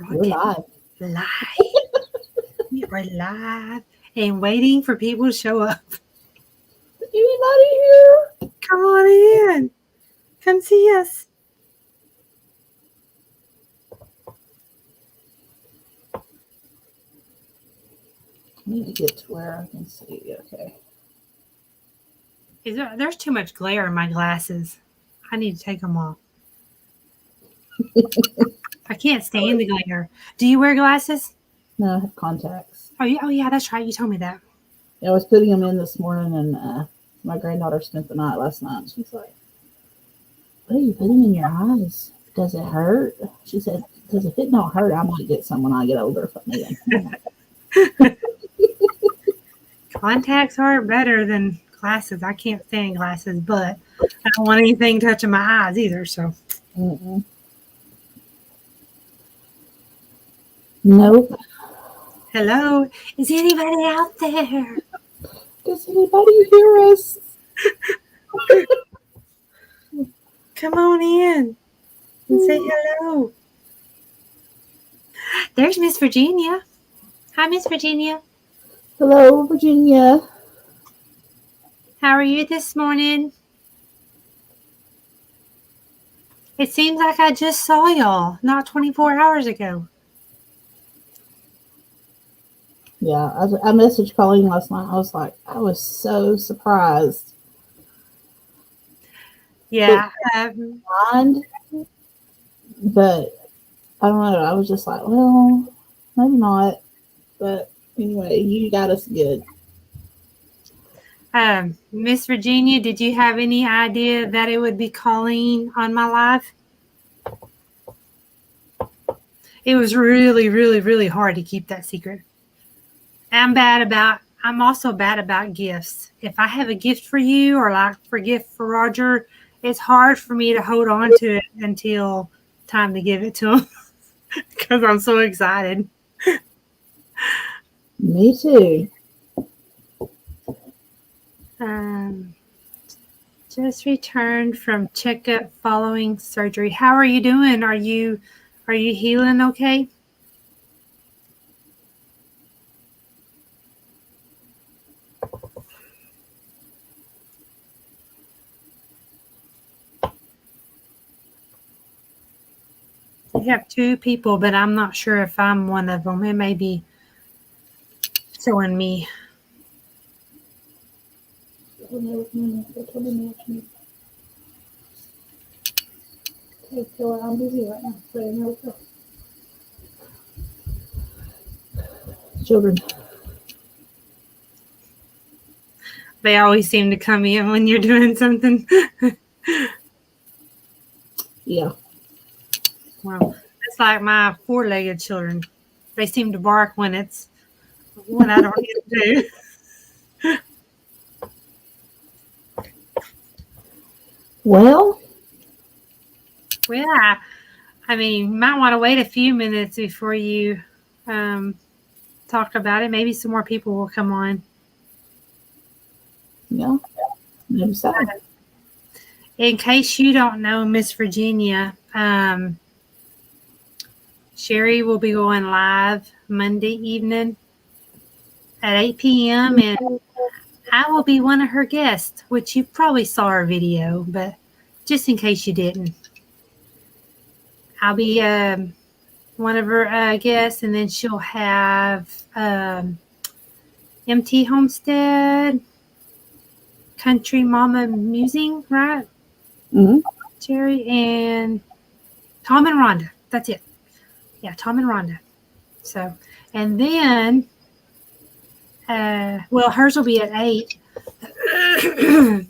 We're live. We are live and waiting for people to show up. Anybody here? Come on in. Come see us. I need to get to where I can see. Okay. There's too much glare in my glasses. I need to take them off. I can't stand the glare. Do you wear glasses? No, I have contacts. Oh yeah, that's right. You told me that. Yeah, I was putting them in this morning, and my granddaughter spent the night last night. She's like, "What are you putting in your eyes? Does it hurt?" She said, "Because if it don't hurt, I might get some when I get older if I need them." Contacts are better than glasses. I can't stand glasses, but I don't want anything touching my eyes either. So. Mm-mm. Nope. Hello, is anybody out there? Does anybody hear us? Come on in and say hello. There's Miss Virginia. Hi, Miss Virginia. Hello, Virginia. How are you this morning? It seems like I just saw y'all not 24 hours ago. Yeah, I messaged Colleen last night. I was so surprised. Yeah. But I don't know. I was just like, well, maybe not. But anyway, you got us good. Miss Virginia, did you have any idea that it would be Colleen on my live? It was really, really, really hard to keep that secret. I'm also bad about gifts. If I have a gift for you or like for gift for Roger, it's hard for me to hold on to it until time to give it to him because I'm so excited. Me too. Just returned from checkup following surgery. How are you doing? Are you healing okay? We have two people, but I'm not sure if I'm one of them. It may be showing me. I'm busy right now. Children. They always seem to come in when you're doing something. Yeah. Well, it's like my four-legged children. They seem to bark when I don't need to do. Well, I mean, you might want to wait a few minutes before you talk about it. Maybe some more people will come on. Yeah, maybe so. In case you don't know, Miss Virginia, Sherry will be going live Monday evening at 8 p.m. and I will be one of her guests, which you probably saw her video, but just in case you didn't. I'll be one of her guests, and then she'll have MT Homestead, Country Mama Musing, right? Mm-hmm. Jerry and Tom and Rhonda. That's it. Yeah, Tom and Rhonda. So, and then, well, hers will be at 8,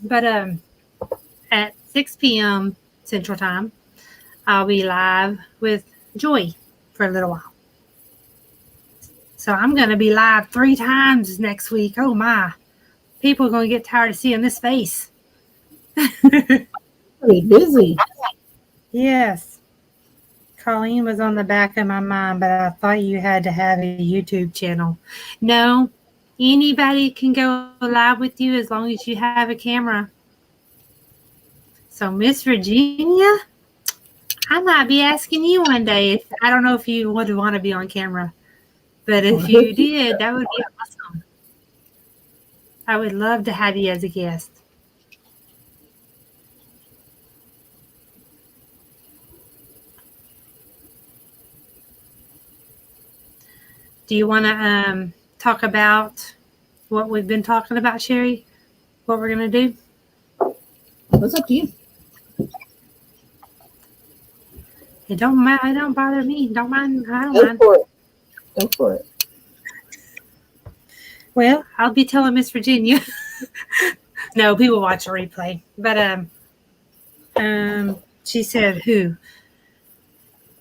but at 6 p.m. Central Time, I'll be live with Joy for a little while. So I'm going to be live 3 times next week. Oh my. People are going to get tired of seeing this face. Pretty busy. Yes. Colleen was on the back of my mind, but I thought you had to have a YouTube channel. No, anybody can go live with you as long as you have a camera. So Miss Virginia, I might be asking you one day. I don't know if you would want to be on camera, but if you did, that would be awesome. I would love to have you as a guest. Do you want to talk about what we've been talking about, Sherry? What we're going to do? What's up to you? It don't bother me. Don't mind. I don't Go mind. for it. Go for it. Well, I'll be telling Miss Virginia. No, people watch a replay. But she said who?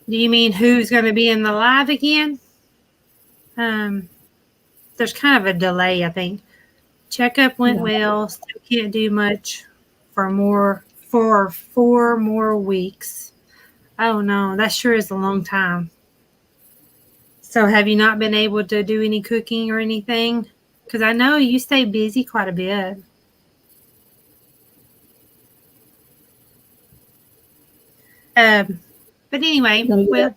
Do you mean who's going to be in the live again? There's kind of a delay, I think. Checkup went well. Still can't do much for 4 more weeks. Oh no, that sure is a long time. So have you not been able to do any cooking or anything? Because I know you stay busy quite a bit. But anyway, Gonna well,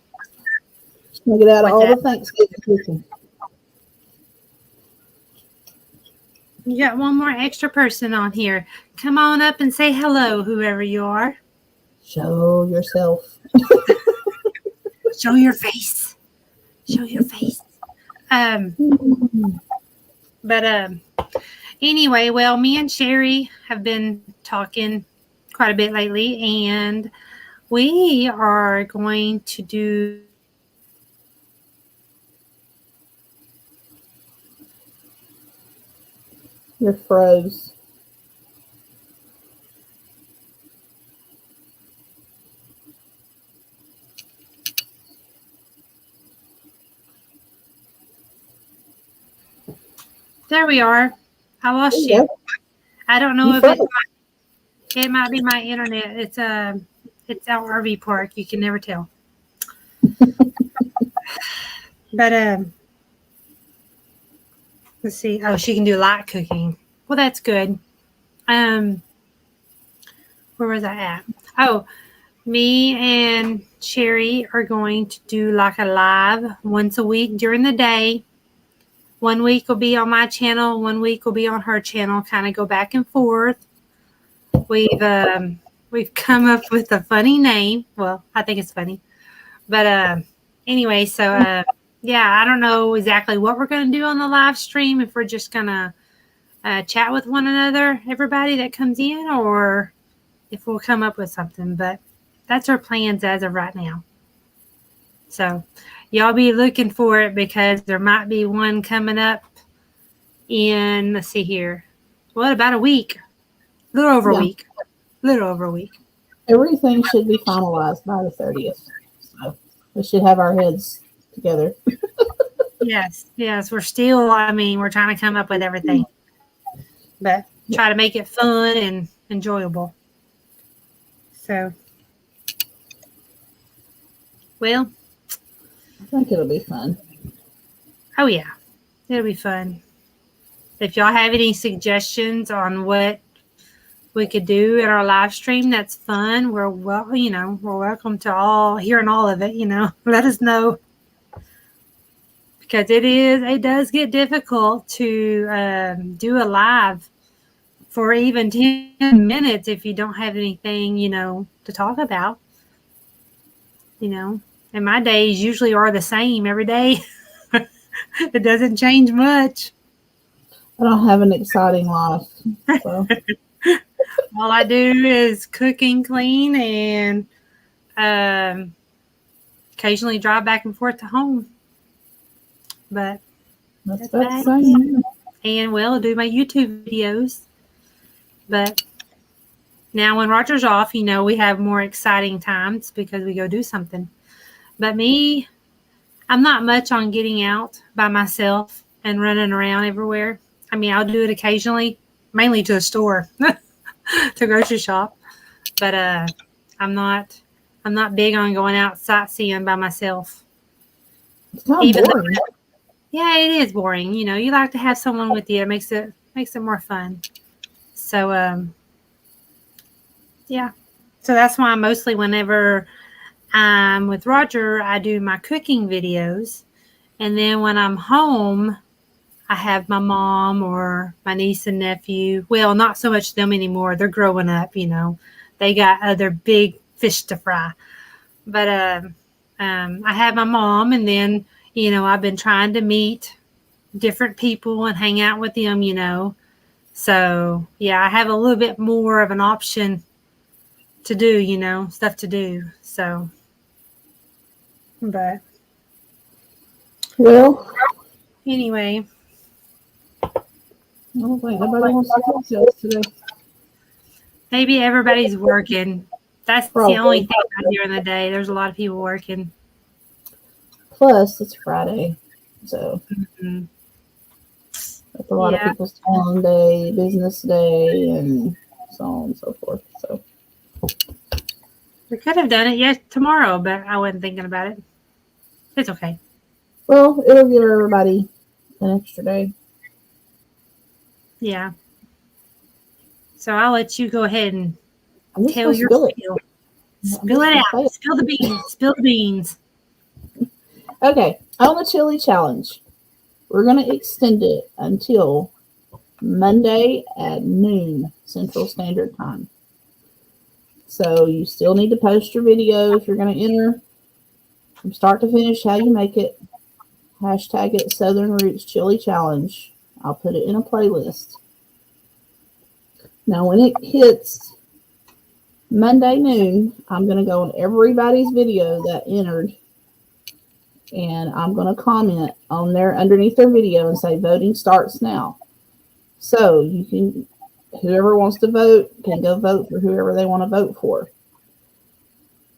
get out What's all that? the Thanksgiving cooking. you got one more extra person on here. Come on up and say hello, whoever you are. Show yourself. Show your face. Show your face. But anyway, well, me and Sherry have been talking quite a bit lately, and we are going to do You're froze. There we are. I lost There you you. go. I don't know You if froze. it might be my internet. It's out RV park. You can never tell. But let's see. Oh, she can do light cooking. Well, that's good. Where was I at? Oh, me and Sherry are going to do like a live once a week during the day. 1 week will be on my channel, 1 week will be on her channel, kind of go back and forth. We've come up with a funny name. Well, I think it's funny. But anyway, so yeah, I don't know exactly what we're going to do on the live stream, if we're just going to chat with one another, everybody that comes in, or if we'll come up with something. But that's our plans as of right now. So y'all be looking for it, because there might be one coming up in, let's see here, what, about a week? A little over a week. Little over a week. Everything should be finalized by the 30th. So we should have our heads together. Yes, we're still, we're trying to come up with everything, but try to make it fun and enjoyable. So, well, I think it'll be fun. oh yeah, it'll be fun. If y'all have any suggestions on what we could do in our live stream that's fun, we're welcome to hearing all of it. Let us know, because it does get difficult to do a live for even 10 minutes if you don't have anything to talk about. And my days usually are the same every day. It doesn't change much. I don't have an exciting life. So. All I do is cook and clean, and occasionally drive back and forth to home. But That's about the same. And do my YouTube videos. But now when Roger's off, we have more exciting times because we go do something. But me, I'm not much on getting out by myself and running around everywhere. I'll do it occasionally, mainly to a store, to grocery shop. But I'm not big on going out sightseeing by myself. It's kind of boring. Yeah, it is boring. You like to have someone with you. It makes it more fun. So yeah. So that's why mostly whenever with Roger, I do my cooking videos. And then when I'm home, I have my mom or my niece and nephew. Well, not so much them anymore. They're growing up, They got other big fish to fry. But I have my mom, and then, I've been trying to meet different people and hang out with them. So, yeah, I have a little bit more of an option to do, stuff to do. So, but Well, anyway. I don't think nobody wants to talk to us today. Maybe everybody's working. That's Probably. the only thing during the day. There's a lot of people working. Plus, it's Friday, so it's a lot of people's town day, business day, and so on and so forth. So we could have done it tomorrow, but I wasn't thinking about it. It's okay. Well, it'll give everybody an extra day. Yeah. So I'll let you go ahead and tell your spiel. Spill it out. Spill the beans. Spill the beans. Okay. On the chili challenge, we're going to extend it until Monday at noon Central Standard Time. So you still need to post your video if you're going to enter from start to finish how you make it. Hashtag it Southern Roots Chili Challenge. I'll put it in a playlist. Now, when it hits Monday noon, I'm going to go on everybody's video that entered, and I'm going to comment on there underneath their video and say voting starts now. So you can, whoever wants to vote can go vote for whoever they want to vote for.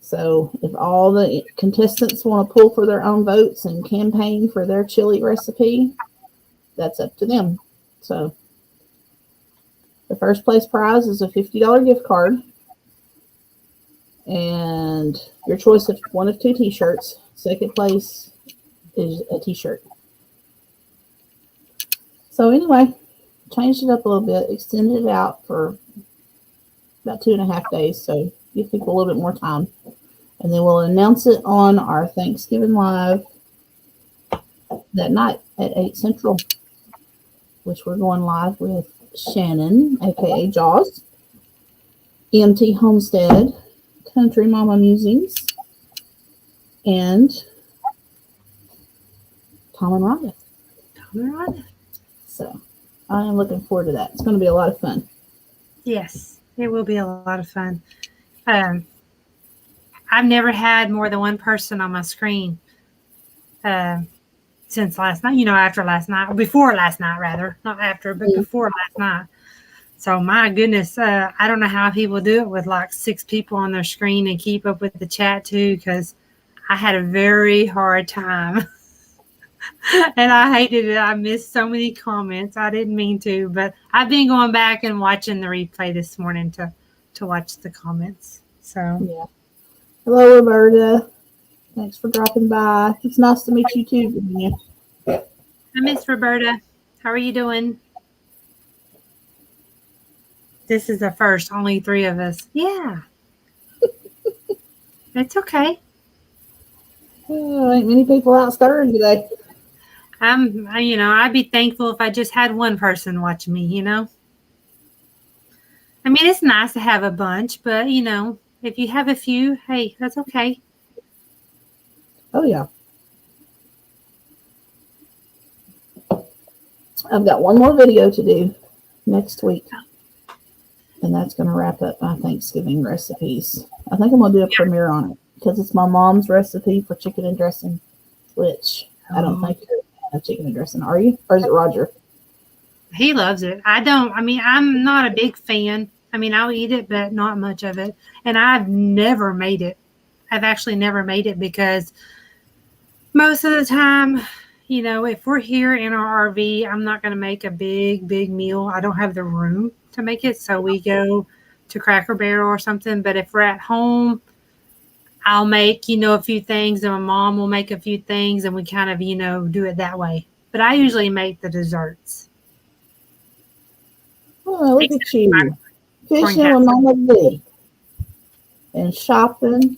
So if all the contestants want to pull for their own votes and campaign for their chili recipe, that's up to them. So the first place prize is a $50 gift card and your choice of one of two t-shirts. Second place is a t-shirt. So anyway, changed it up a little bit, extended it out for about 2.5 days. So give people a little bit more time. And then we'll announce it on our Thanksgiving Live that night at 8 Central, which we're going live with Shannon, a.k.a. Jaws, EMT Homestead, Country Mama Musings, and Tom and Rhonda. So I am looking forward to that. It's going to be a lot of fun. Yes, it will be a lot of fun. I've never had more than one person on my screen since last night, after last night, before last night, rather, not after, but before last night. So my goodness, I don't know how people do it with like 6 people on their screen and keep up with the chat too, because I had a very hard time and I hated it. I missed so many comments. I didn't mean to, but I've been going back and watching the replay this morning to watch the comments. So yeah. Hello, Roberta. Thanks for dropping by. It's nice to meet you too, Virginia. I miss Roberta. How are you doing? This is the first, only 3 of us. Yeah. It's okay. Oh, ain't many people out stirring today. I'd be thankful if I just had one person watching me, I mean, it's nice to have a bunch, but, if you have a few, hey, that's okay. Oh, yeah. I've got one more video to do next week. And that's going to wrap up my Thanksgiving recipes. I think I'm going to do a premiere on it because it's my mom's recipe for chicken and dressing, which I don't think you're a fan of chicken and dressing, are you? Or is it Roger? He loves it. I'm not a big fan. I'll eat it, but not much of it. And I've never made it. I've actually never made it because most of the time, if we're here in our RV, I'm not going to make a big meal. I don't have the room to make it. So we go to Cracker Barrel or something. But if we're at home, I'll make, a few things, and my mom will make a few things, and we kind of, do it that way. But I usually make the desserts. Oh, look at you. Fishing with Mama V. And shopping.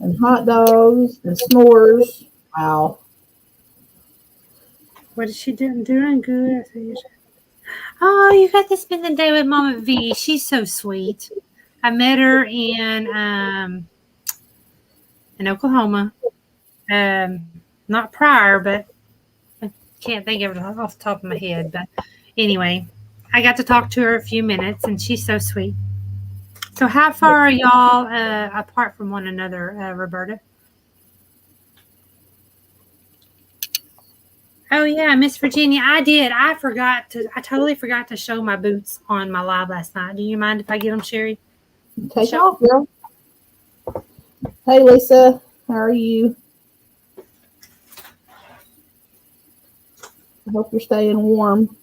and hot dogs and s'mores. Wow. What is she doing? Doing good. Oh, you got to spend the day with Mama V. She's so sweet. I met her in Oklahoma. Not prior, but I can't think of it off the top of my head. But anyway, I got to talk to her a few minutes, and she's so sweet. So, how far are y'all apart from one another, Roberta? Oh yeah, Miss Virginia, I did. I totally forgot to show my boots on my live last night. Do you mind if I get them, Sherry? Take off, girl. Hey, Lisa. How are you? I hope you're staying warm.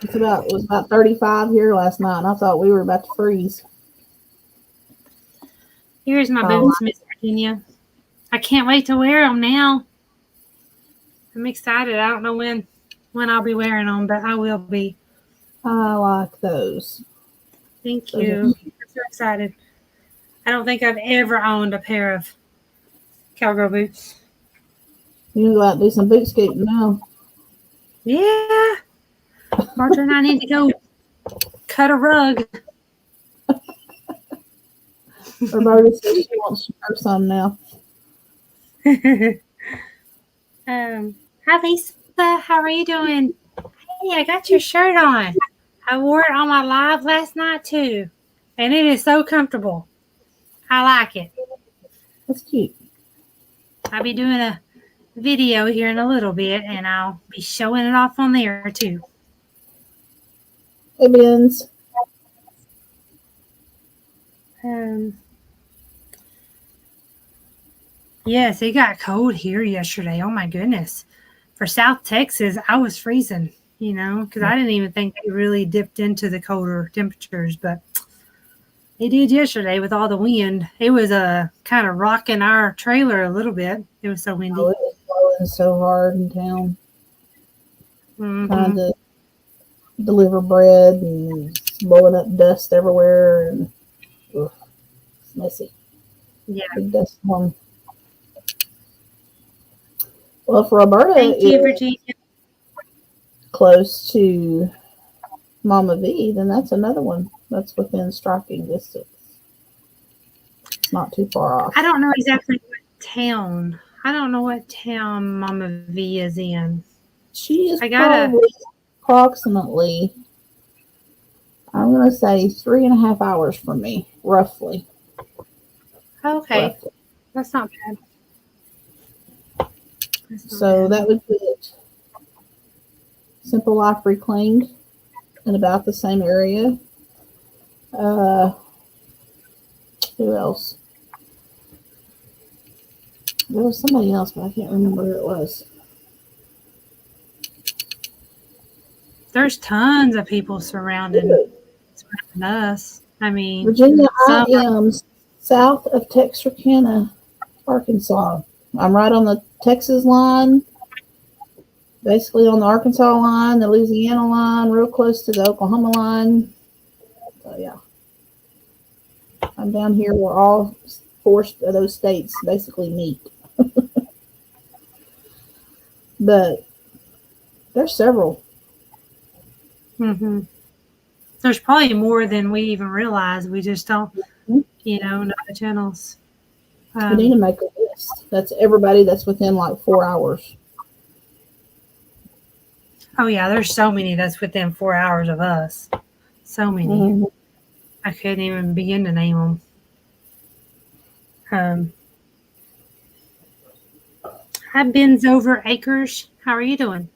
It was about 35 here last night, and I thought we were about to freeze. Here's my boots, Miss Virginia. I can't wait to wear them now. I'm excited. I don't know when I'll be wearing them, but I will be. I like those. Thank you. I'm so excited. I don't think I've ever owned a pair of cowgirl boots. You need to go out and do some boot scooting now. Yeah. Martha and I need to go cut a rug. Roberta says she wants her some now. Hi Lisa, how are you doing? Hey, I got your shirt on. I wore it on my live last night too, and it is so comfortable. I like it. That's cute. I'll be doing a video here in a little bit, and I'll be showing it off on there too. Hey, Benz. Yes, it got cold here yesterday. Oh my goodness. For South Texas, I was freezing, because I didn't even think they really dipped into the colder temperatures, but they did yesterday with all the wind. It was kind of rocking our trailer a little bit. It was so windy. Oh, it was blowing so hard in town. Mm-hmm. Trying to deliver bread and blowing up dust everywhere, and it's messy. Yeah. Big dust storm. Well, for Roberta, thank you, Virginia. Close to Mama V, then that's another one that's within striking distance. It's not too far off. I don't know exactly what town. I don't know what town Mama V is in. She is probably approximately, I'm going to say 3.5 hours from me, roughly. Okay. Roughly. That's not bad. So that would put Simple Life Reclaimed in about the same area. Who else? There was somebody else, but I can't remember who it was. There's tons of people surrounding us. I mean, Virginia, I am south of Texarkana, Arkansas. I'm right on the Texas line, basically on the Arkansas line, the Louisiana line, real close to the Oklahoma line. So, yeah. I'm down here where all 4 of those states basically meet. But there's several. Mm-hmm. There's probably more than we even realize. We just don't, know the channels. We need to make a list. That's everybody that's within like 4 hours. Oh, yeah. There's so many that's within 4 hours of us. So many. Mm-hmm. I couldn't even begin to name them. Hi, Ben's Over Acres. How are you doing?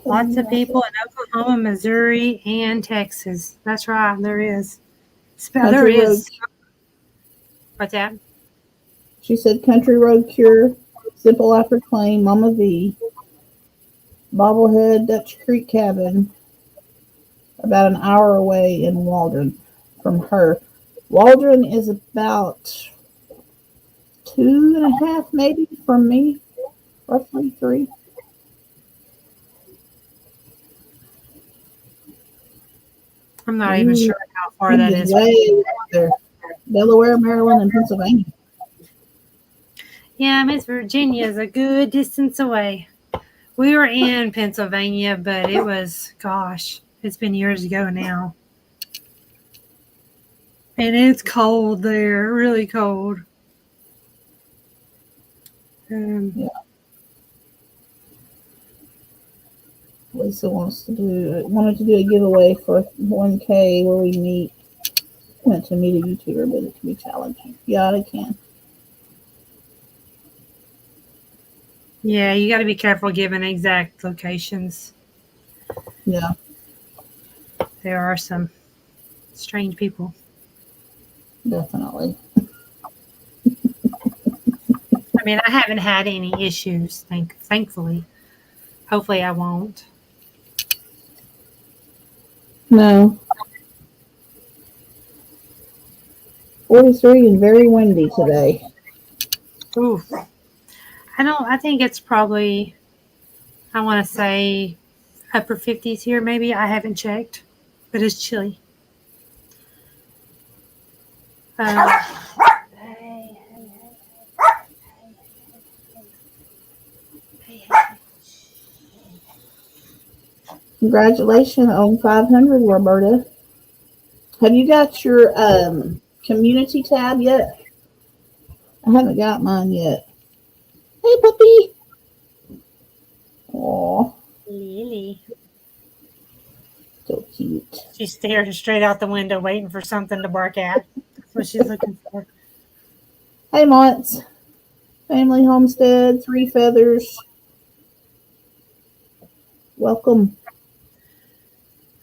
Lots of people in Oklahoma, Missouri, and Texas. That's right. There is. There is. What's that? She said Country Road Cure, Simple Life Reclaim, Mama V, Bobblehead Dutch Creek Cabin, about an hour away in Waldron from her. Waldron is about 2.5 maybe from me, roughly 3. I'm not even sure how far that is. Way there. Delaware, Maryland, and Pennsylvania. Yeah, Miss Virginia is a good distance away. We were in Pennsylvania, but it was, gosh, it's been years ago now. And it's cold there, really cold. Yeah. Lisa wanted to do a giveaway for 1K where we meet. Went to meet a YouTuber, but it can be challenging. Yeah, it can. Yeah, you got to be careful giving exact locations. Yeah. There are some strange people. Definitely. I mean, I haven't had any issues, thankfully. Hopefully I won't. No. 43 and very windy today. Ooh. I think it's probably, I want to say upper 50s here, maybe. I haven't checked, but it's chilly. Congratulations on 500, Roberta. Have you got your community tab yet? I haven't got mine yet. Hey, puppy. Aw, Lily. so cute. She's staring straight out the window, waiting for something to bark at. That's what she's looking for. Hey, Monts. Family Homestead, 3 Feathers. Welcome.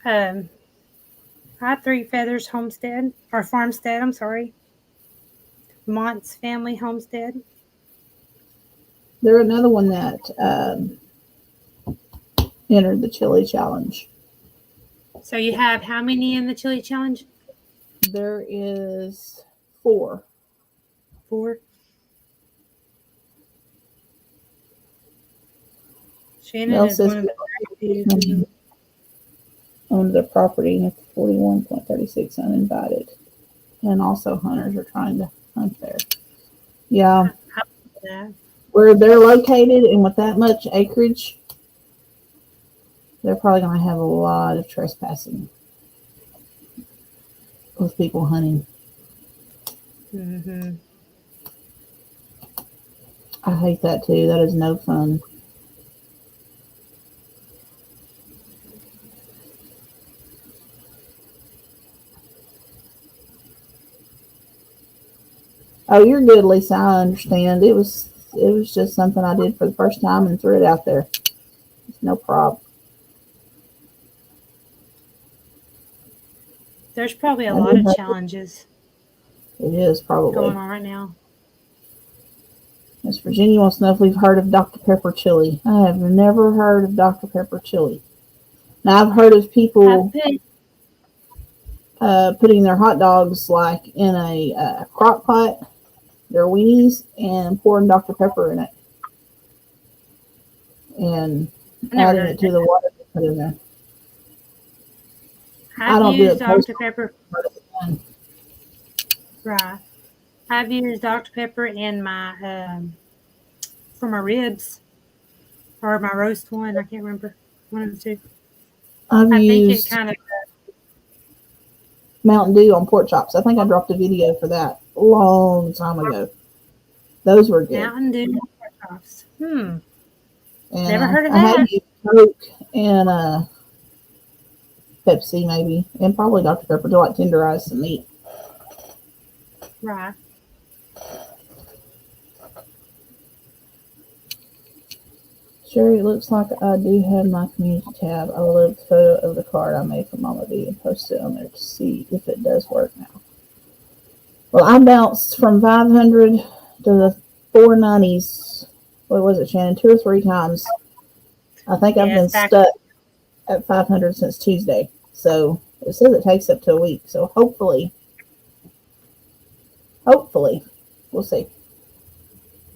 Hi, 3 Feathers Homestead, or Farmstead, I'm sorry. Mont's Family Homestead. They're another one that entered the chili challenge. So you have how many in the chili challenge? There is 4. 4. Shannon Mel is says one of the few. owned the property at 41.36 uninvited. And also hunters are trying to hunt there. Yeah. Yeah. Where they're located and with that much acreage, they're probably going to have a lot of trespassing with people hunting. Mm-hmm. I hate that too. That is no fun. Oh, you're good, Lisa. I understand. It was just something I did for the first time and threw it out there. It's no problem. There's probably a lot of challenges It is probably going on right now. Miss Virginia wants to know if we've heard of Dr. Pepper chili. I have never heard of Dr. Pepper chili. Now I've heard of people putting their hot dogs like in a crock pot, their weenies, and pouring Dr. Pepper in it. And adding it to the water they put in there. I don't do it. Dr. Pepper. Right. I've used Dr. Pepper in my for my ribs or my roast one. I can't remember. One of the two. I think it kind of Mountain Dew on pork chops. I think I dropped a video for that a long time ago. Those were good. Mountain Dew on pork chops. And never heard of I that. had used Coke and Pepsi maybe, and probably Dr. Pepper to like tenderize some meat. Right. Sherry, it looks like I do have my community tab. I will load the photo of the card I made for Mama V and post it on there to see if it does work now. Well, I bounced from 500 to the 490s. What was it, Shannon? 2 or 3 times. I think I've been stuck at 500 since Tuesday. So it says it takes up to a week. So hopefully, we'll see.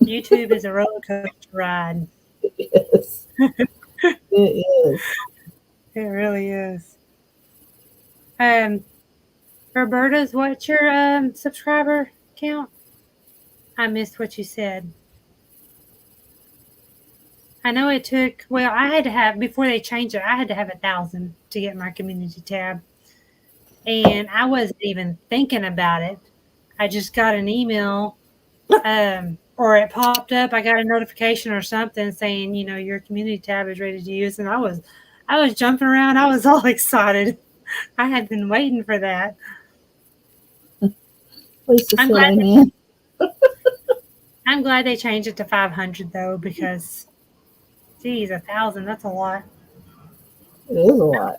YouTube is a roller coaster ride. It is. It is. It really is. Roberta's, what's your subscriber count? I missed what you said. I know it took, well, I had to have, before they changed it, I had to have 1,000 to get my community tab. And I wasn't even thinking about it. I just got an email, or it popped up. I got a notification or something saying, your community tab is ready to use. And I was jumping around. I was all excited. I had been waiting for that. Lisa I'm said, glad amen. I'm glad they changed it to 500 though, because, geez, 1,000, that's a lot. It is a lot.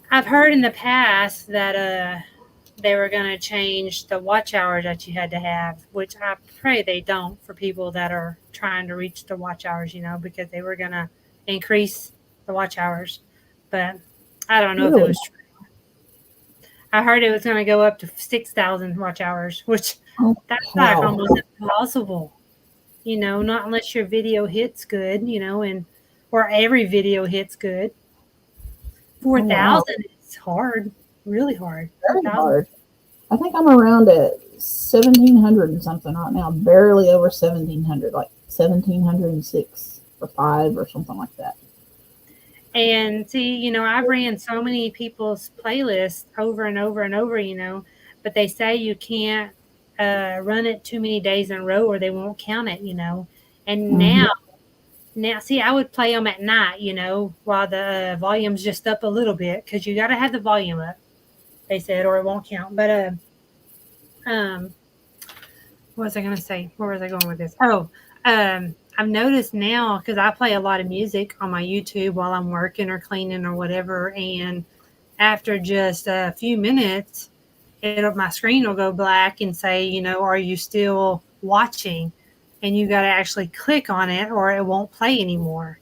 I've heard in the past that they were going to change the watch hours that you had to have, which I pray they don't for people that are trying to reach the watch hours, because they were going to increase the watch hours. But I don't know if it was true. I heard it was going to go up to 6,000 watch hours, which that's like almost impossible. Not unless your video hits good, or every video hits good. 4,000 is hard, really hard. Very hard. I think I'm around at 1,700 and something right now, barely over 1,700, like 1,706 or 5 or something like that. And see, I've ran so many people's playlists over and over and over, but they say you can't run it too many days in a row or they won't count it, And now, see, I would play them at night, while the volume's just up a little bit, because you got to have the volume up, they said, or it won't count. But what was I going to say? Where was I going with this? I've noticed now, because I play a lot of music on my YouTube while I'm working or cleaning or whatever, and after just a few minutes, my screen will go black and say, are you still watching? And you got to actually click on it or it won't play anymore.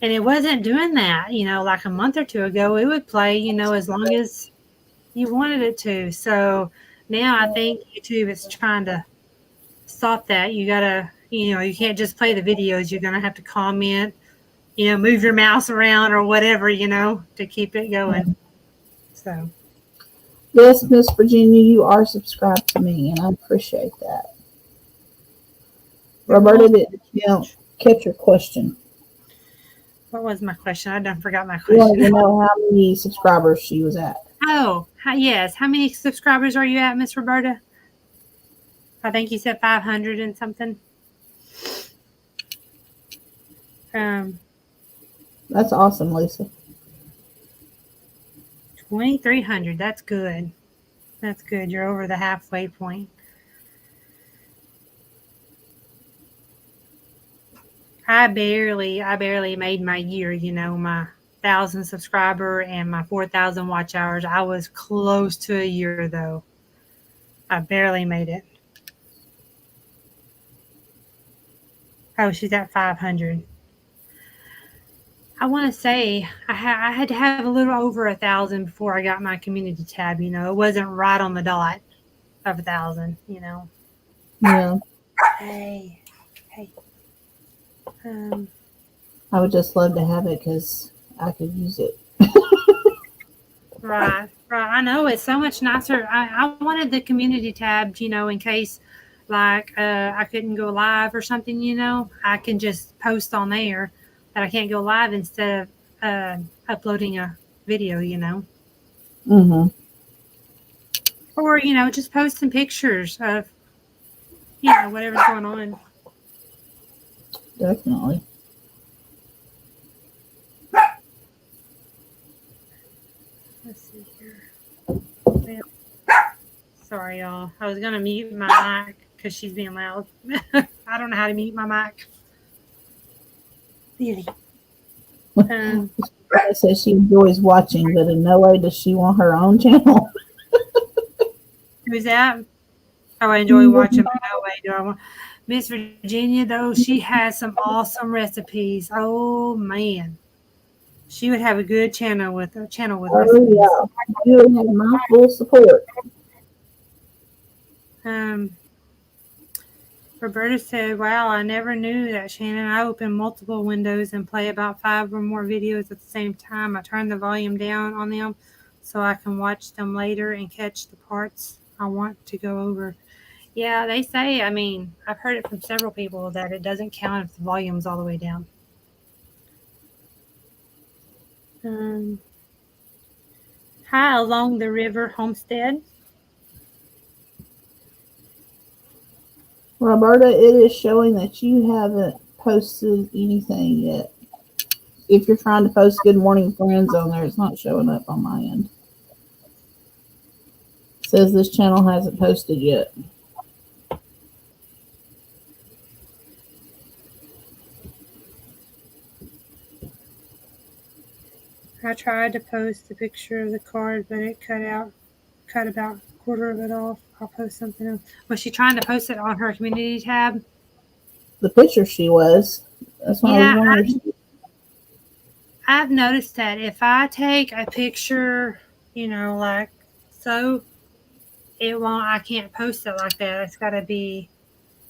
And it wasn't doing that, like a month or two ago. It would play, as long as you wanted it to. So now I think YouTube is trying to stop that. You got to, you can't just play the videos. You're going to have to comment, move your mouse around or whatever, to keep it going. So. Yes, Miss Virginia, you are subscribed to me, and I appreciate that. Roberta, did you catch your question? What was my question? I done forgot my question. You want to know how many subscribers she was at? Oh, yes. How many subscribers are you at, Miss Roberta? I think you said 500 and something. That's awesome, Lisa. 2,300. That's good. That's good. You're over the halfway point. I barely made my year, my 1,000 subscriber and my 4,000 watch hours. I was close to a year though. I barely made it. Oh, she's at 500. I want to say I had to have a little over 1,000 before I got my community tab. It wasn't right on the dot of 1,000. Yeah. Hey. I would just love to have it because I could use it. Right. I know it's so much nicer. I wanted the community tab, in case like I couldn't go live or something. I can just post on there that I can't go live instead of uploading a video. Mm-hmm. Or just post some pictures of whatever's going on. Definitely. Let's see here. Sorry, y'all. I was going to mute my mic because she's being loud. I don't know how to mute my mic. Really. I says she enjoys watching, but in no way does she want her own channel. Who's that? Oh, I enjoy watching, but no way do I want. Miss Virginia, though, she has some awesome recipes. Oh, man. She would have a good channel with recipes. Yeah. You would have my full support. Roberta said, wow, I never knew that, Shannon. I open multiple windows and play about 5 or more videos at the same time. I turn the volume down on them so I can watch them later and catch the parts I want to go over. Yeah, they say, I mean, I've heard it from several people that it doesn't count if the volume's all the way down. Hi, Along the River Homestead. Roberta, it is showing that you haven't posted anything yet. If you're trying to post Good Morning Friends on there, it's not showing up on my end. It says this channel hasn't posted yet. I tried to post a picture of the card, but it cut about a quarter of it off. I'll post something else. Was she trying to post it on her community tab? The picture she was. That's why I was Yeah, wondering. I've noticed that if I take a picture, like so, I can't post it like that. It's got to be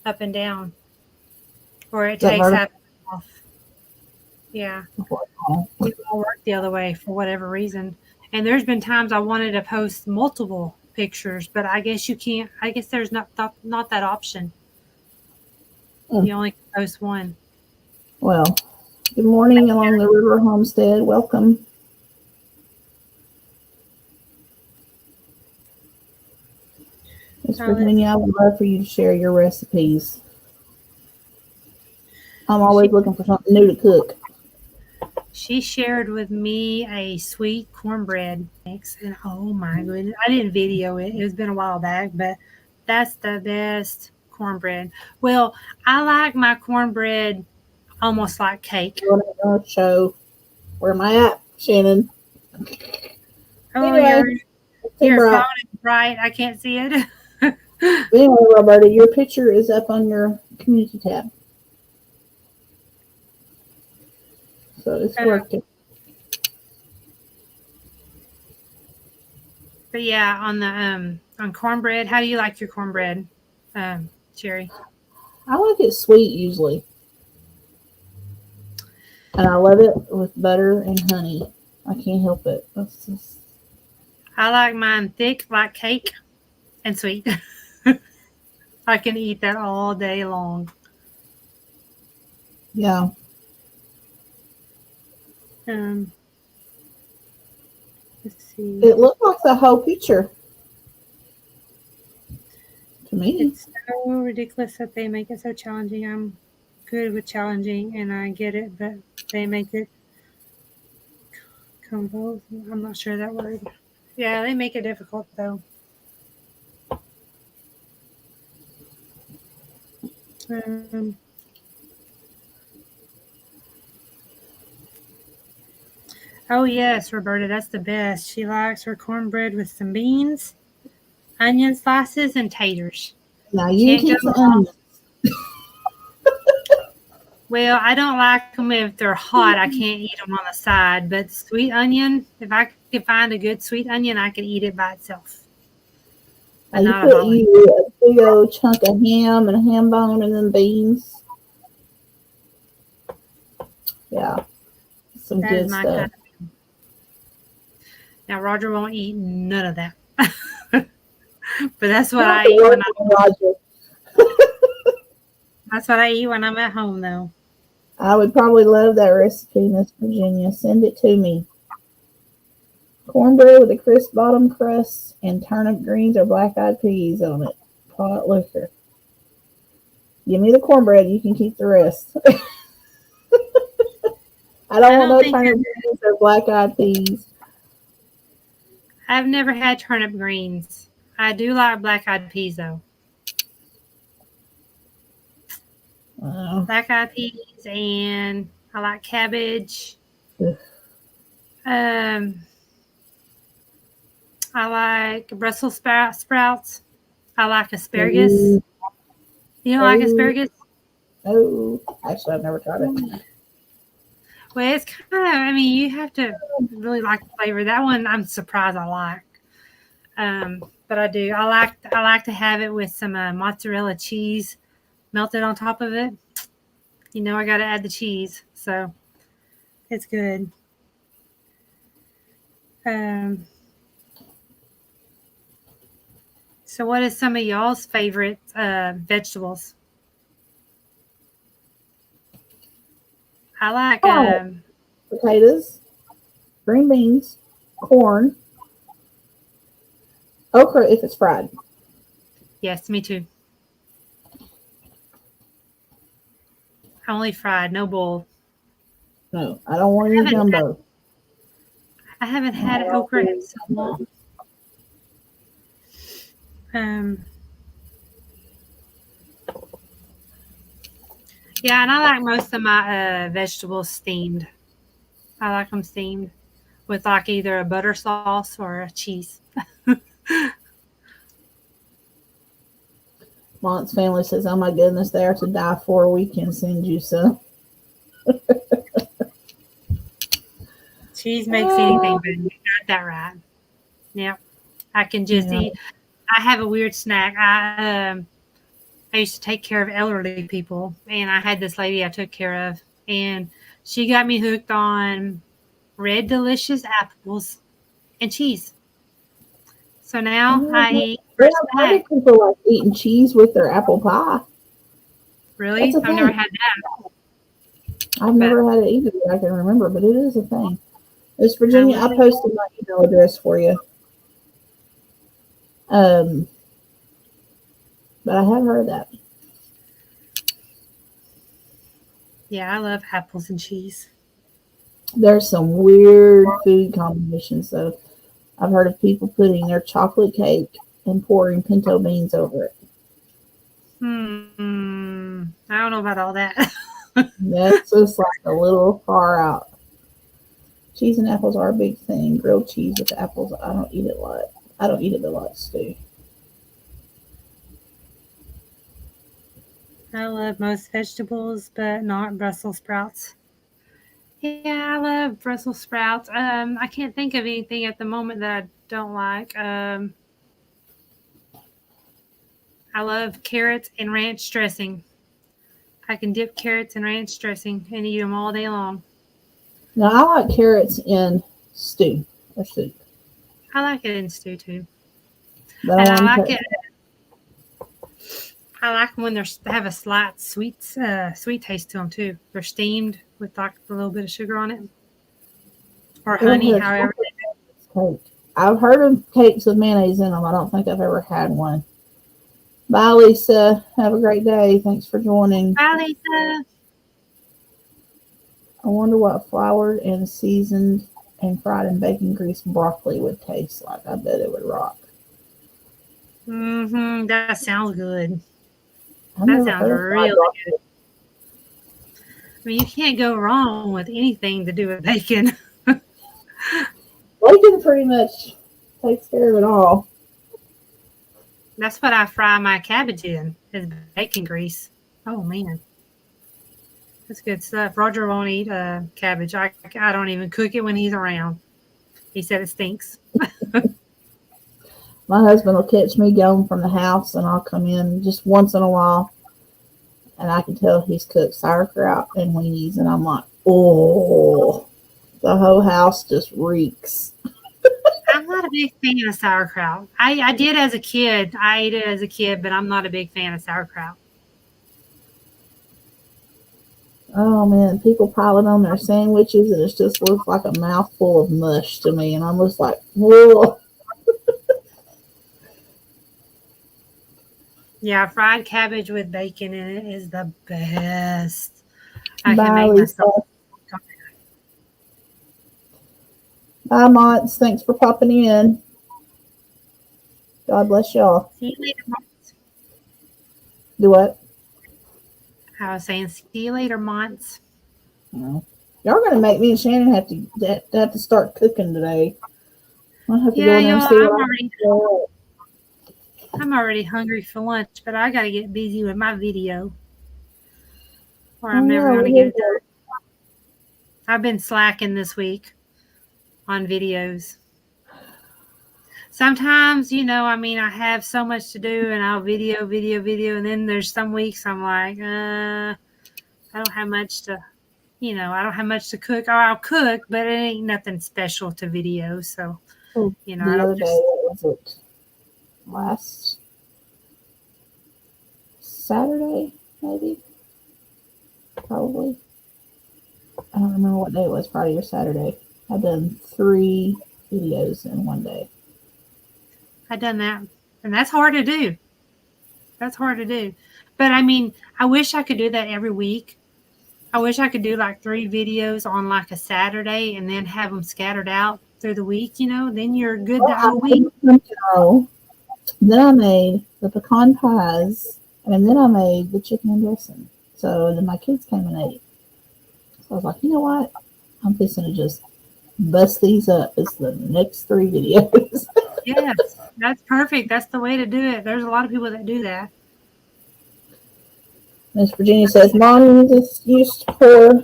up and down, or it takes half off. Yeah. It won't work the other way for whatever reason. And there's been times I wanted to post multiple pictures, but I guess you can't. I guess there's not that option. You only can post one. Well, good morning, Along the River Homestead. Welcome. Miss Virginia, I would love for you to share your recipes. I'm always looking for something new to cook. She shared with me a sweet cornbread mix, and oh my goodness, I didn't video it. It's been a while back, but that's the best cornbread. Well, I like my cornbread almost like cake. I'm going to show where am I at, Shannon? Oh, anyway, your phone is bright. I can't see it. Anyway, Roberta, your picture is up on your community tab. So it's working. But yeah, on the on cornbread, how do you like your cornbread, Sherry? I like it sweet usually, and I love it with butter and honey. I can't help it. I like mine thick, like cake, and sweet. I can eat that all day long. Yeah. Let's see. It looked like the whole picture to me. It's so ridiculous that they make it so challenging. I'm good with challenging, and I get it, but they make it combo. I'm not sure that word. Yeah, they make it difficult though. Oh yes, Roberta, that's the best. She likes her cornbread with some beans, onion slices, and taters. Now you can't go wrong. Well, I don't like them if they're hot. I can't eat them on the side. But sweet onion, if I could find a good sweet onion, I could eat it by itself. But you put a big old chunk of ham and a ham bone and then beans. Yeah, some that good stuff. Kind of now, Roger won't eat none of that. But that's what I eat when that's what I eat when I'm at home, though. I would probably love that recipe, Miss Virginia. Send it to me. Cornbread with a crisp bottom crust and turnip greens or black-eyed peas on it. Pot liquor. Give me the cornbread. You can keep the rest. I don't want no turnip greens or black-eyed peas. I've never had turnip greens. I do like black-eyed peas, though. Black-eyed peas, and I like cabbage. I like Brussels sprouts. I like asparagus. You don't like asparagus? Oh, actually, I've never tried it. Well, it's kind of, I mean, you have to really like the flavor. That one, I'm surprised I like. But I do. I like to have it with some mozzarella cheese melted on top of it. I got to add the cheese, so it's good. So, what is some of y'all's favorite vegetables? I like. Oh. Potatoes, green beans, corn, okra if it's fried. Yes, me too. Only fried, no boiled. No, I don't want any gumbo. I haven't had okra in so long. Yeah, and I like most of my vegetables steamed. I like them steamed with like either a butter sauce or a cheese. Mont's family says, "Oh my goodness, they are to die for. We can send you some." Cheese makes anything better. You got that right. Yep. I can just eat. I have a weird snack. I used to take care of elderly people, and I had this lady I took care of, and she got me hooked on red delicious apples and cheese. So now I eat for a snack. People like eating cheese with their apple pie. Really? I've never had that. I've never had it either that I can remember, but it is a thing. Miss Virginia, I posted my email address for you. But I have heard of that. Yeah, I love apples and cheese. There's some weird food combinations, though. I've heard of people putting their chocolate cake and pouring pinto beans over it. I don't know about all that. That's just like a little far out. Cheese and apples are a big thing. Grilled cheese with apples, I don't eat it a lot. I don't eat it a lot, Stu. I love most vegetables, but not Brussels sprouts. Yeah, I love Brussels sprouts. I can't think of anything at the moment that I don't like. I love carrots and ranch dressing. I can dip carrots in ranch dressing and eat them all day long. Now, I like carrots in stew or soup. I like it in stew too. But and I like it. I like them when they have a slight sweet taste to them too. They're steamed with like a little bit of sugar on it, or honey, however. Cake. I've heard of cakes with mayonnaise in them. I don't think I've ever had one. Bye, Lisa. Have a great day. Thanks for joining. Bye, Lisa. I wonder what floured and seasoned and fried in bacon grease broccoli would taste like. I bet it would rock. That sounds good. That sounds really good. I mean, you can't go wrong with anything to do with bacon. Bacon pretty much takes care of it all. That's what I fry my cabbage in, is bacon grease. Oh, man. That's good stuff. Roger won't eat cabbage. I don't even cook it when he's around. He said it stinks. My husband will catch me going from the house, and I'll come in just once in a while, and I can tell he's cooked sauerkraut and weenies, and I'm like, oh, the whole house just reeks. I'm not a big fan of sauerkraut. I did as a kid. I ate it as a kid, but I'm not a big fan of sauerkraut. Oh, man, people pile it on their sandwiches, and it just looks like a mouthful of mush to me, and I'm just like, whoa. Yeah, fried cabbage with bacon in it is the best. I can make myself. Bye, Montz. Thanks for popping in. God bless y'all. See you later, Montz. Do what? I was saying, see you later, Montz. No. Y'all are going to make me and Shannon have to start cooking today. I'll have to go in there and see I'm already hungry for lunch, but I got to get busy with my video, or I'm never going to get it done. I've been slacking this week on videos. Sometimes, I have so much to do, and I'll video, and then there's some weeks I'm like, I don't have much to, I don't have much to cook. Or I'll cook, but it ain't nothing special to video. So, the other day, what was it? Saturday, maybe. Probably. I don't remember what day it was, Friday or Saturday. I've done 3 videos in one day. I've done that. And that's hard to do. That's hard to do. But I mean, I wish I could do that every week. I wish I could do like 3 videos on like a Saturday and then have them scattered out through the week, you know, then you're good the whole week. Then I made the pecan pies, and then I made the chicken and dressing. So then my kids came and ate. So I was like, you know what? I'm fixing to just bust these up as the next 3 videos. Yes, that's perfect. That's the way to do it. There's a lot of people that do that. Miss Virginia says, Mom just used to pour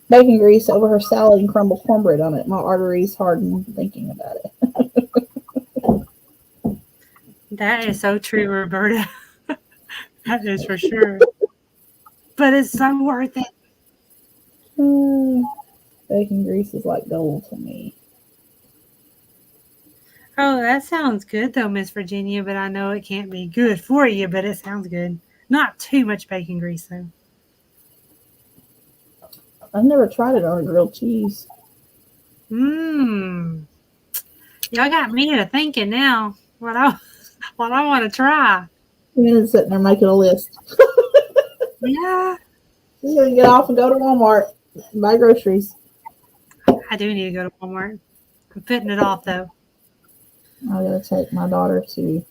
bacon grease over her salad and crumble cornbread on it. My arteries harden thinking about it. That is so true, Roberta. That is for sure. But it's so worth it. Bacon grease is like gold to me. Oh, that sounds good though, Miss Virginia, but I know it can't be good for you, but it sounds good. Not too much bacon grease though. I've never tried it on a grilled cheese. Y'all got me to thinking now what I want to try. You're sitting there making a list. Yeah. You're going to get off and go to Walmart and buy groceries. I do need to go to Walmart. I'm putting it off though. I got to take my daughter to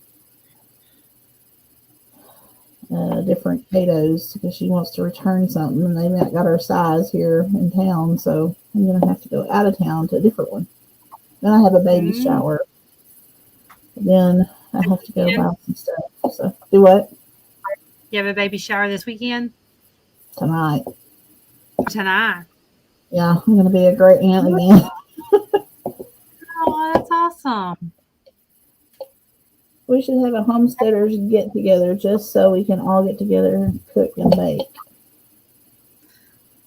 different potatoes because she wants to return something and they've not got her size here in town. So I'm going to have to go out of town to a different one. Then I have a baby shower. Then I have to go buy some stuff. So do what? You have a baby shower this weekend? Tonight. Tonight. Yeah, I'm going to be a great aunt again. Oh, that's awesome. We should have a homesteaders get together just so we can all get together and cook and bake.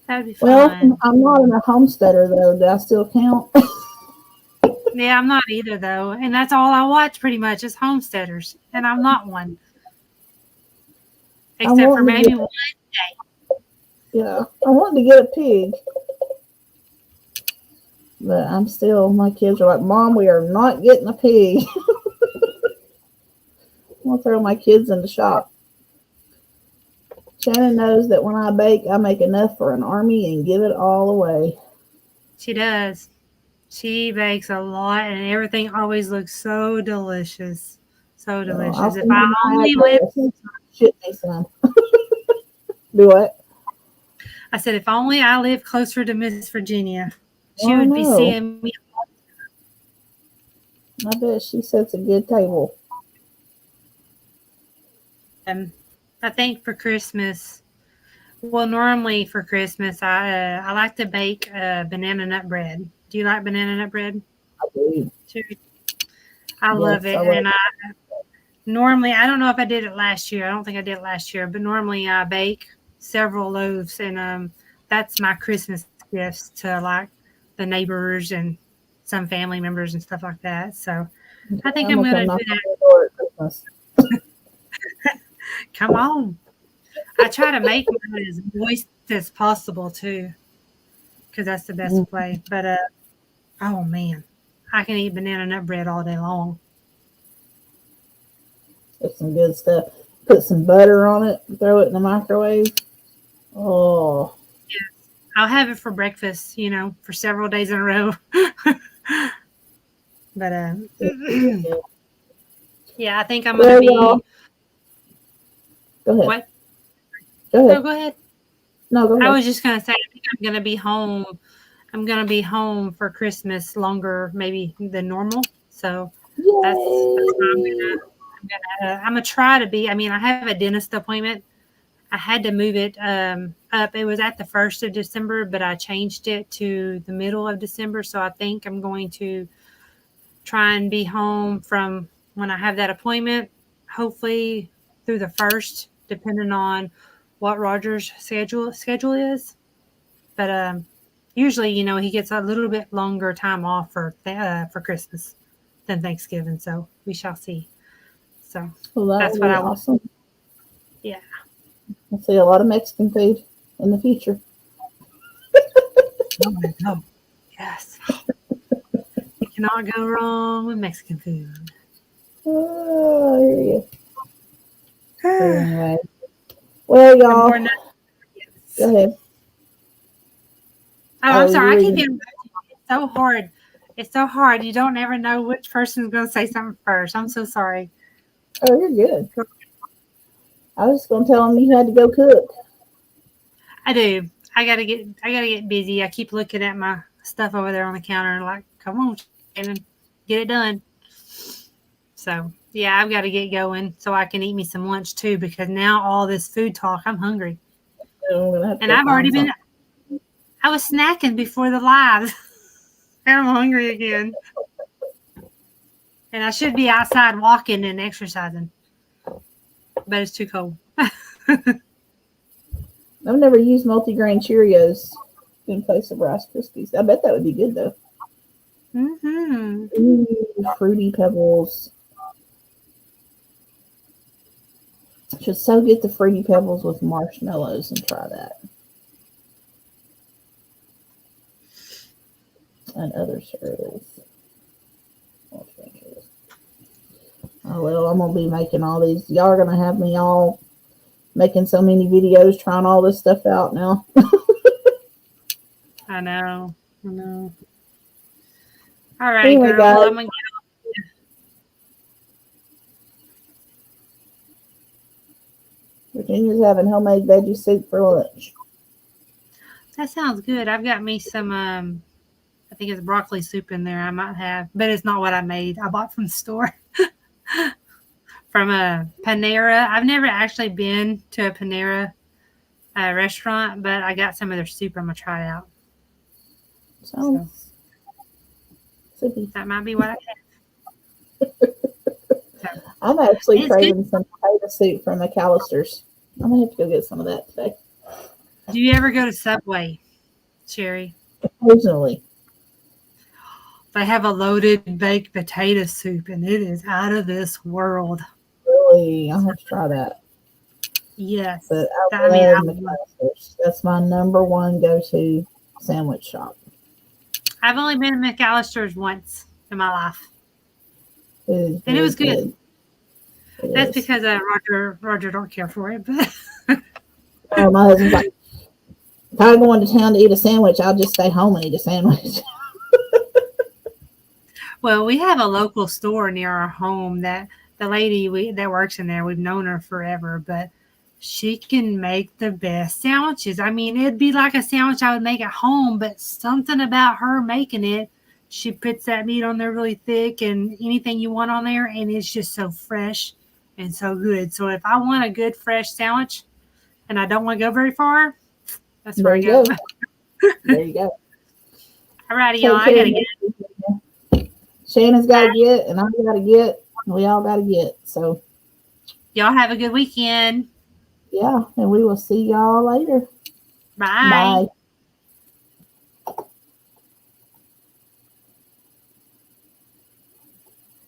That'd be fun. Well, I'm not a homesteader though. Do I still count? Yeah, I'm not either though. And that's all I watch pretty much is homesteaders. And I'm not one. Except for maybe one day. Yeah. I wanted to get a pig. But I'm still, my kids are like, Mom, we are not getting a pig. I'll throw my kids in the shop. Shannon knows that when I bake, I make enough for an army and give it all away. She does. She bakes a lot, and everything always looks so delicious. So delicious. If I only lived... Shit me some. Do what? I said, if only I lived closer to Miss Virginia, she would be seeing me. I bet she sets a good table. I think for Christmas, well, normally for Christmas, I like to bake banana nut bread. Do you like banana nut bread? I do. I love it. And normally, I don't know if I did it last year. I don't think I did it last year, but normally I bake several loaves, and that's my Christmas gifts to like the neighbors and some family members and stuff like that. So I think I'm going to do that. Come on. I try to make mine as moist as possible too, because that's the best way. But oh man, I can eat banana nut bread all day long. It's some good stuff. Put some butter on it, throw it in the microwave. Oh. Yes. I'll have it for breakfast, for several days in a row. But yeah, I think I'm going to be... Go ahead. What? Go ahead. No, go ahead. No, go ahead. I was just going to say, I think I'm going to be home. I'm going to be home for Christmas longer, maybe than normal. So that's what I'm going to try to be. I mean, I have a dentist appointment. I had to move it up. It was at the 1st of December, but I changed it to the middle of December. So I think I'm going to try and be home from when I have that appointment, hopefully through the 1st, depending on what Roger's schedule is. But usually, he gets a little bit longer time off for Christmas than Thanksgiving. So we shall see. So that's what I awesome. I'll see a lot of Mexican food in the future. Oh my God. Yes. You cannot go wrong with Mexican food. Oh, I hear you. So anyway. Well, y'all. More nuts. Go ahead. Oh, I'm Oh, sorry. you're I keep reading. getting it's so hard. It's so hard. You don't ever know which person's going to say something first. I'm so sorry. Oh, you're good. I was just going to tell him you had to go cook. I do. I gotta get busy. I keep looking at my stuff over there on the counter and like, come on, Shannon, get it done. So yeah, I've got to get going so I can eat me some lunch too because now all this food talk, I'm hungry. So I'm gonna have to And go I've already find been I was snacking before the live. And I'm hungry again. And I should be outside walking and exercising. But it's too cold. something. I've never used multigrain Cheerios in place of Rice Krispies. I bet that would be good though. Mm-hmm. Ooh, Fruity Pebbles. Should so get the Fruity Pebbles with marshmallows and try that. And other cereals. Oh well, I'm gonna be making all these. Y'all are gonna have me all making so many videos trying all this stuff out now. I know. All right, Anyway, girl. guys. Well, I'm gonna Virginia's having homemade veggie soup for lunch. That sounds good. I've got me some I think it's broccoli soup in there I might have, but it's not what I made. I bought from the store. From a Panera. I've never actually been to a Panera restaurant, but I got some of their soup. I'm gonna try it out. Sounds soupy. That might be what I have. So, I'm actually it's craving some potato soup from McAllister's. I'm gonna have to go get some of that today. do you ever go to Subway, Sherry? Occasionally. They have a loaded baked potato soup, and it is out of this world. Really, I'll have to try that. Yes. But I mean, love McAllister's. That's my number one go-to sandwich shop. I've only been to McAllister's once in my life. And it was good. That's is. because Roger don't care for it. But My husband's like, if I'm going to town to eat a sandwich, I'll just stay home and eat a sandwich. well, we have a local store near our home that the lady that works in there, we've known her forever, but she can make the best sandwiches. I mean, it'd be like a sandwich I would make at home, but something about her making it, she puts that meat on there really thick and anything you want on there, and it's just so fresh and so good. So if I want a good fresh sandwich and I don't want to go very far, that's where I go. There you go. All righty, y'all. I got to get it. Shannon's got to get, and I got to get, and we all got to get. So, y'all have a good weekend. Yeah, and we will see y'all later. Bye. Bye.